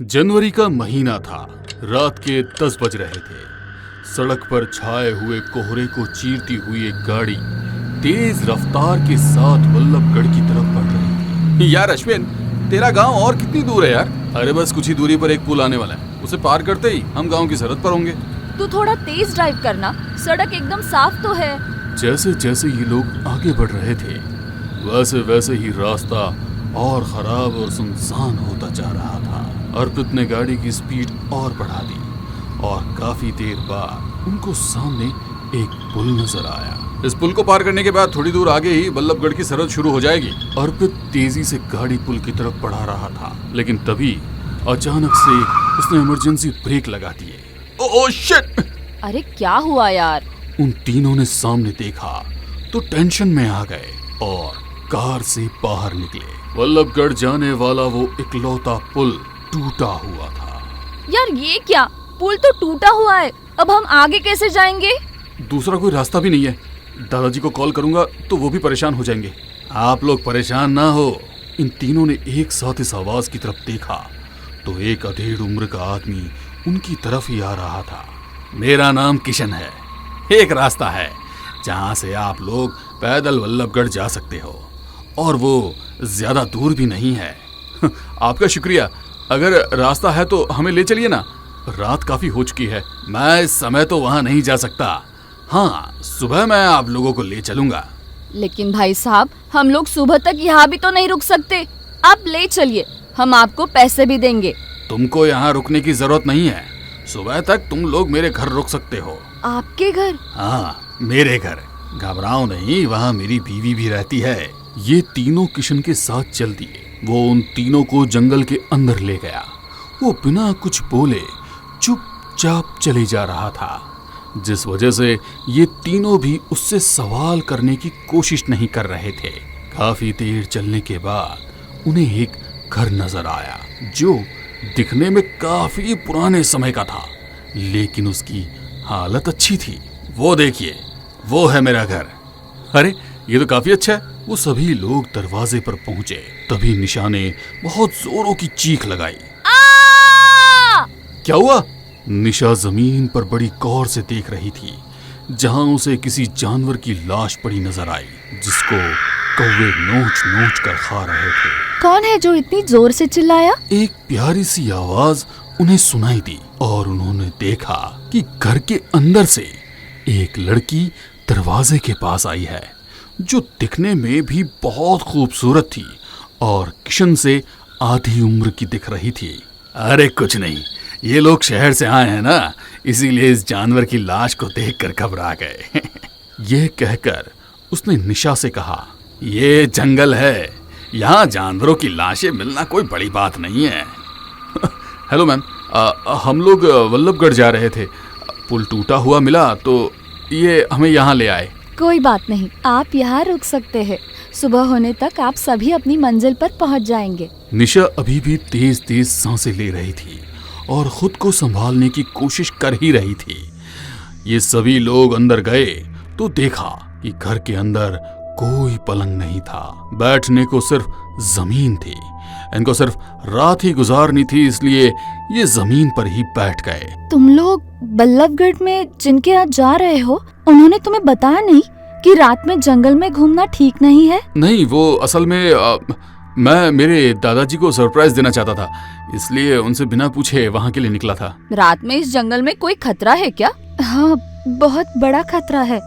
जनवरी का महीना था। रात के 10 बज रहे थे। सड़क पर छाए हुए कोहरे को चीरती हुई एक गाड़ी तेज रफ्तार के साथ वल्लभगढ़ की तरफ बढ़ रही थी। यार अश्विन, तेरा गांव और कितनी दूर है यार? अरे बस कुछ ही दूरी पर एक पुल आने वाला है, उसे पार करते ही हम गांव की सरहद पर होंगे। तू थोड़ा तेज ड्राइव करना, सड़क एकदम साफ तो है। जैसे जैसे ये लोग आगे बढ़ रहे थे वैसे वैसे ही रास्ता और खराब और सुनसान होता जा रहा था। अर्पित ने गाड़ी की स्पीड और बढ़ा दी और काफी देर बाद उनको सामने एक पुल नजर आया। इस पुल को पार करने के बाद थोड़ी दूर आगे ही वल्लभगढ़ की सरहद शुरू हो जाएगी। अर्पित तेजी से गाड़ी पुल की तरफ बढ़ा रहा था, लेकिन तभी अचानक से उसने इमरजेंसी ब्रेक लगा दिए। Oh shit! अरे क्या हुआ यार? उन तीनों ने सामने देखा तो टेंशन में आ गए और कार से बाहर निकले। वल्लभगढ़ जाने वाला वो इकलौता पुल टूटा हुआ था। यार ये क्या? पुल तो टूटा हुआ है, अब हम आगे कैसे जाएंगे? दूसरा कोई रास्ता भी नहीं है। दादाजी को कॉल करूंगा तो वो भी परेशान हो जाएंगे। आप लोग परेशान ना हो। इन तीनों ने एक साथ इस आवाज की तरफ देखा तो एक अधेड़ उम्र का आदमी उनकी तरफ ही आ रहा था। मेरा नाम किशन है। एक रास्ता है जहां से आप लोग पैदल वल्लभगढ़ जा सकते हो और वो ज्यादा दूर भी नहीं है। आपका शुक्रिया। अगर रास्ता है तो हमें ले चलिए ना, रात काफी हो चुकी है। मैं इस समय तो वहां नहीं जा सकता। हाँ, सुबह मैं आप लोगों को ले चलूंगा। लेकिन भाई साहब, हम लोग सुबह तक यहाँ भी तो नहीं रुक सकते। आप ले चलिए, हम आपको पैसे भी देंगे। तुमको यहाँ रुकने की जरूरत नहीं है। सुबह तक तुम लोग मेरे घर रुक सकते हो। आपके घर? हाँ, मेरे घर। घबराओ नहीं, वहाँ मेरी बीवी भी रहती है। ये तीनों किशन के साथ चल दिए। वो उन तीनों को जंगल के अंदर ले गया। वो बिना कुछ बोले चुपचाप चले जा रहा था, जिस वजह से ये तीनों भी उससे सवाल करने की कोशिश नहीं कर रहे थे। काफी देर चलने के बाद उन्हें एक घर नजर आया जो दिखने में काफी पुराने समय का था, लेकिन उसकी हालत अच्छी थी। वो देखिए, वो है मेरा घर। अरे ये तो काफी अच्छा है। वो सभी लोग दरवाजे पर पहुंचे, तभी निशा ने बहुत जोरों की चीख लगाई। क्या हुआ? निशा जमीन पर बड़ी गौर से देख रही थी, जहां उसे किसी जानवर की लाश पड़ी नजर आई, जिसको कौवे नोच नोच कर खा रहे थे। कौन है जो इतनी जोर से चिल्लाया? एक प्यारी सी आवाज उन्हें सुनाई दी और उन्होंने देखा कि घर के अंदर से एक लड़की दरवाजे के पास आई है, जो दिखने में भी बहुत खूबसूरत थी और किशन से आधी उम्र की दिख रही थी। अरे कुछ नहीं, ये लोग शहर से आए हैं ना, इसीलिए इस जानवर की लाश को देखकर घबरा गए। यह कहकर उसने निशा से कहा, ये जंगल है, यहाँ जानवरों की लाशें मिलना कोई बड़ी बात नहीं है। हेलो मैम, हम लोग वल्लभगढ़ जा रहे थे। पुल टूटा हुआ मिला तो ये हमें यहाँ ले आए। कोई बात नहीं, आप यहाँ रुक सकते हैं। सुबह होने तक आप सभी अपनी मंजिल पर पहुँच जाएंगे। निशा अभी भी तेज तेज सांसें ले रही थी और खुद को संभालने की कोशिश कर ही रही थी। ये सभी लोग अंदर गए तो देखा कि घर के अंदर कोई पलंग नहीं था। बैठने को सिर्फ जमीन थी। इनको सिर्फ रात ही गुजारनी थी, इसलिए ये जमीन पर ही बैठ गए। तुम लोग वल्लभगढ़ में जिनके यहाँ जा रहे हो, उन्होंने तुम्हें बताया नहीं कि रात में जंगल में घूमना ठीक नहीं है? नहीं, वो असल में मैं मेरे दादाजी को सरप्राइज देना चाहता था, इसलिए उनसे बिना पूछे वहाँ के लिए निकला था। रात में इस जंगल में कोई खतरा है क्या? हाँ, बहुत बड़ा खतरा है।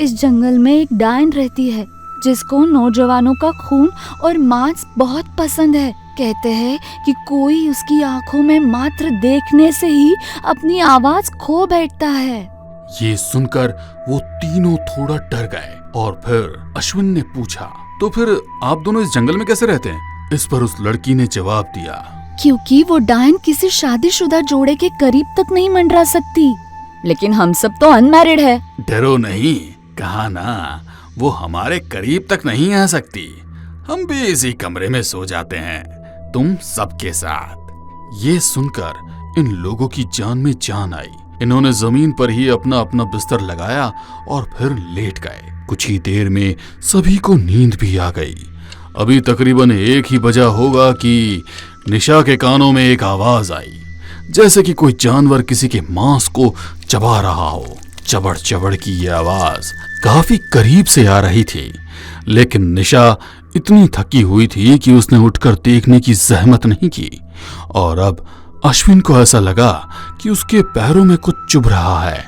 इस जंगल में एक डायन रहती है, जिसको नौजवानों का खून और मांस बहुत पसंद है। कहते हैं कि कोई उसकी आंखों में मात्र देखने से ही अपनी आवाज खो बैठता है। ये सुनकर वो तीनों थोड़ा डर गए और फिर अश्विन ने पूछा, तो फिर आप दोनों इस जंगल में कैसे रहते हैं? इस पर उस लड़की ने जवाब दिया, क्योंकि वो डायन किसी शादीशुदा जोड़े के करीब तक नहीं मंडरा सकती। लेकिन हम सब तो अनमैरिड है। डरो नहीं, कहा ना, वो हमारे करीब तक नहीं आ सकती। हम भी इसी कमरे में सो जाते हैं, तुम सबके साथ। ये सुनकर इन लोगों की जान में जान आई। इन्होंने जमीन पर ही अपना अपना बिस्तर लगाया और फिर लेट गए। कुछ ही देर में सभी को नींद भी आ गई। अभी तकरीबन 1 ही बजा होगा कि निशा के कानों में एक आवाज आई, जैसे कि कोई जानवर किसी के मांस को चबा रहा हो। चबड़ चबड़ की यह आवाज काफी करीब से आ रही थी, लेकिन निशा इतनी थकी हुई थी कि उसने उठकर देखने की जहमत नहीं की। और अब अश्विन को ऐसा लगा कि उसके पैरों में कुछ चुभ रहा है।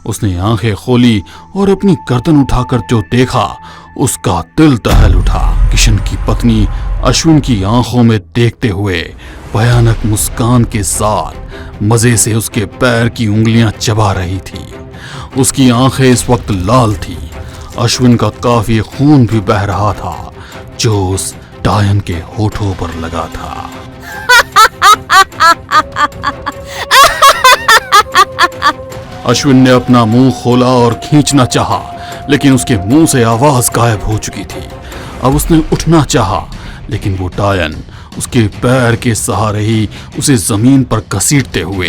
उसने आंखें खोली और अपनी गर्दन उठाकर जो देखा, उसका दिल दहल उठा। किशन की पत्नी अश्विन की आंखों में देखते हुए भयानक मुस्कान के साथ मजे से उसके पैर की उंगलियां चबा रही थी। उसकी आंखें इस वक्त लाल थी। अश्विन का काफी खून भी बह रहा था, जो उस डायन के होठों पर लगा था। अश्विन ने अपना मुंह खोला और खींचना चाहा, लेकिन उसके मुंह से आवाज गायब हो चुकी थी। अब उसने उठना चाहा, लेकिन वो डायन उसके पैर के सहारे ही उसे जमीन पर घसीटते हुए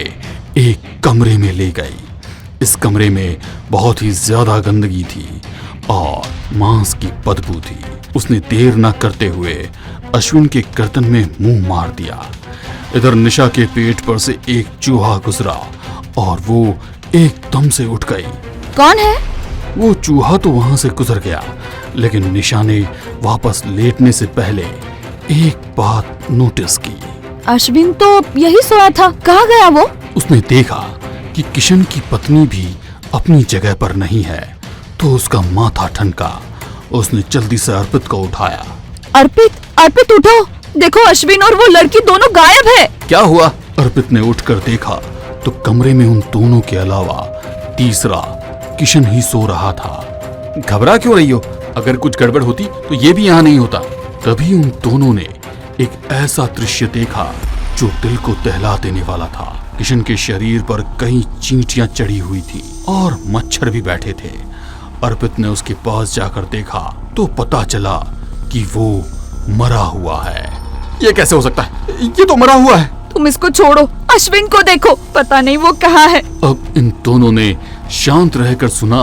एक कमरे में ले गई। इस कमरे में बहुत ही ज्यादा गंदगी थी और मांस की बदबू थी। उसने देर न करते हुए अश्विन के गर्दन में मुंह मार दिया। इधर निशा के पेट पर से एक चूहा गुजरा और वो एकदम से उठ गई। कौन है? वो चूहा तो वहां से गुजर गया, लेकिन निशा ने वापस लेटने से पहले एक बात नोटिस की। अश्विन तो यही सोया था, कहाँ गया वो? उसने देखा कि किशन की पत्नी भी अपनी जगह पर नहीं है, तो उसका माथा ठनका। उसने जल्दी से अर्पित को उठाया। अर्पित उठो, देखो अश्विन और वो लड़की दोनों गायब है। क्या हुआ? अर्पित ने उठकर देखा तो कमरे में उन दोनों के अलावा तीसरा किशन ही सो रहा था। घबरा क्यों रही हो? अगर कुछ गड़बड़ होती तो ये भी यहाँ नहीं होता। तभी उन दोनों ने एक ऐसा दृश्य देखा जो दिल को दहला देने वाला था। किशन के शरीर पर कई चींटियां चढ़ी हुई थी और मच्छर भी बैठे थे। अर्पित ने उसके पास जाकर देखा तो पता चला कि वो मरा हुआ है। ये कैसे हो सकता है? ये तो मरा हुआ है। तुम इसको छोड़ो, अश्विन को देखो, पता नहीं वो कहाँ है। अब इन दोनों ने शांत रहकर सुना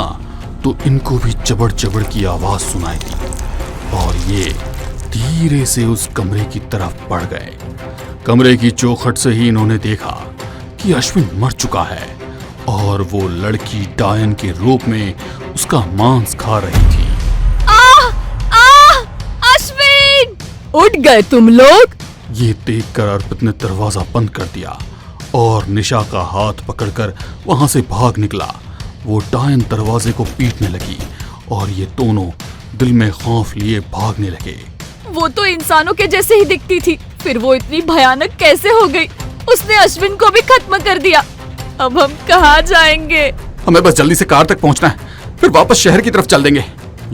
तो इनको भी चबड़ चबड़ की आवाज सुनाई दी और ये धीरे से उस कमरे की तरफ बढ़ गए। कमरे की चौखट से ही इन्होंने देखा कि अश्विन मर चुका है और वो लड़की डायन के रूप में उसका मांस खा रही थी। अश्विन! उठ गए तुम लोग? ये देखकर अर्पित ने दरवाजा बंद कर दिया और निशा का हाथ पकड़कर वहां से भाग निकला। वो डायन दरवाजे को पीटने लगी और ये दोनों दिल में खौफ लिए भागने लगे। वो तो इंसानों के जैसे ही दिखती थी, फिर वो इतनी भयानक कैसे हो गई? उसने अश्विन को भी खत्म कर दिया। अब हम कहाँ जाएंगे? हमें बस जल्दी से कार तक पहुंचना है, फिर वापस शहर की तरफ चल देंगे।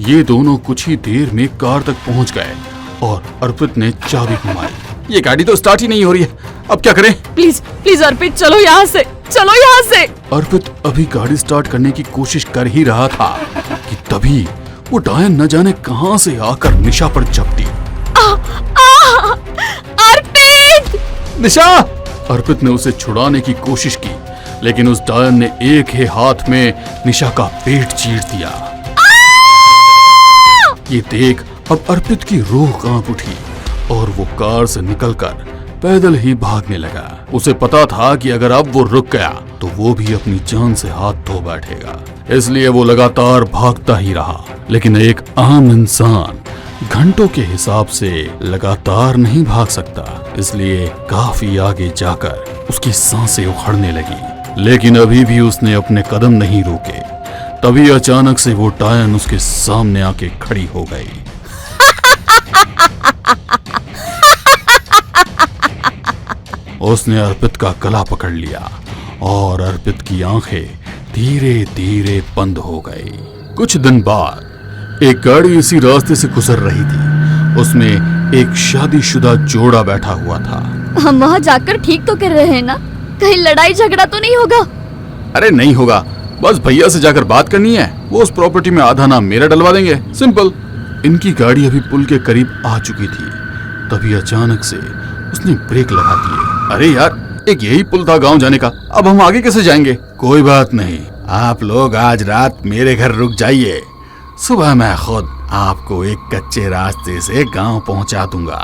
ये दोनों कुछ ही देर में कार तक पहुंच गए और अर्पित ने चाबी घुमाई। ये गाड़ी तो स्टार्ट ही नहीं हो रही है, अब क्या करें? प्लीज अर्पित, चलो यहाँ से। अर्पित अभी गाड़ी स्टार्ट करने की कोशिश कर ही रहा था कि तभी वो डायन न जाने कहां से आकर निशा पर झपटी। अर्पित! निशा! अर्पित ने उसे छुड़ाने की कोशिश की, लेकिन उस डायन ने एक ही हाथ में निशा का पेट चीर दिया। ये देख अब अर्पित की रूह कांप उठी और वो कार से निकलकर पैदल ही भागने लगा। उसे पता था कि अगर अब वो रुक गया तो वो भी अपनी जान से हाथ धो बैठेगा, इसलिए वो लगातार भागता ही रहा। लेकिन एक आम इंसान घंटों के हिसाब से लगातार नहीं भाग सकता, इसलिए काफी आगे जाकर उसकी सांसें उखड़ने लगी। लेकिन अभी भी उसने अपने कदम नहीं रोके। तभी अचानक से वो डायन उसके सामने आके खड़ी हो गई। उसने अर्पित का गला पकड़ लिया और अर्पित की आंखें धीरे धीरे बंद हो गई। कुछ दिन बाद एक गाड़ी इसी रास्ते से गुजर रही थी। उसमें एक शादीशुदा जोड़ा बैठा हुआ था। हम वहाँ जाकर ठीक तो कर रहे हैं ना? कहीं लड़ाई झगड़ा तो नहीं होगा? अरे नहीं होगा, बस भैया से जाकर बात करनी है। वो उस प्रॉपर्टी में आधा नाम मेरा डलवा देंगे, सिंपल। इनकी गाड़ी अभी पुल के करीब आ चुकी थी। तभी अचानक से उसने ब्रेक लगा दिए। अरे यार, एक यही पुल था गांव जाने का, अब हम आगे कैसे जाएंगे? कोई बात नहीं, आप लोग आज रात मेरे घर रुक जाइए। सुबह मैं खुद आपको एक कच्चे रास्ते से गांव पहुंचा दूंगा।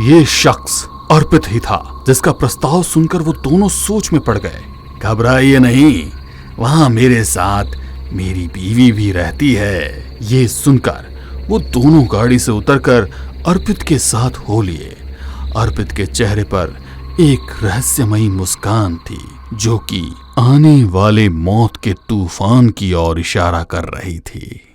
ये शख्स अर्पित ही था, जिसका प्रस्ताव सुनकर वो दोनों सोच में पड़ गए। घबराइए नहीं, वहां मेरे साथ मेरी बीवी भी रहती है। ये सुनकर वो दोनों गाड़ी से उतरकर अर्पित के साथ हो लिए। अर्पित के चेहरे पर एक रहस्यमयी मुस्कान थी, जो कि आने वाले मौत के तूफान की ओर इशारा कर रही थी।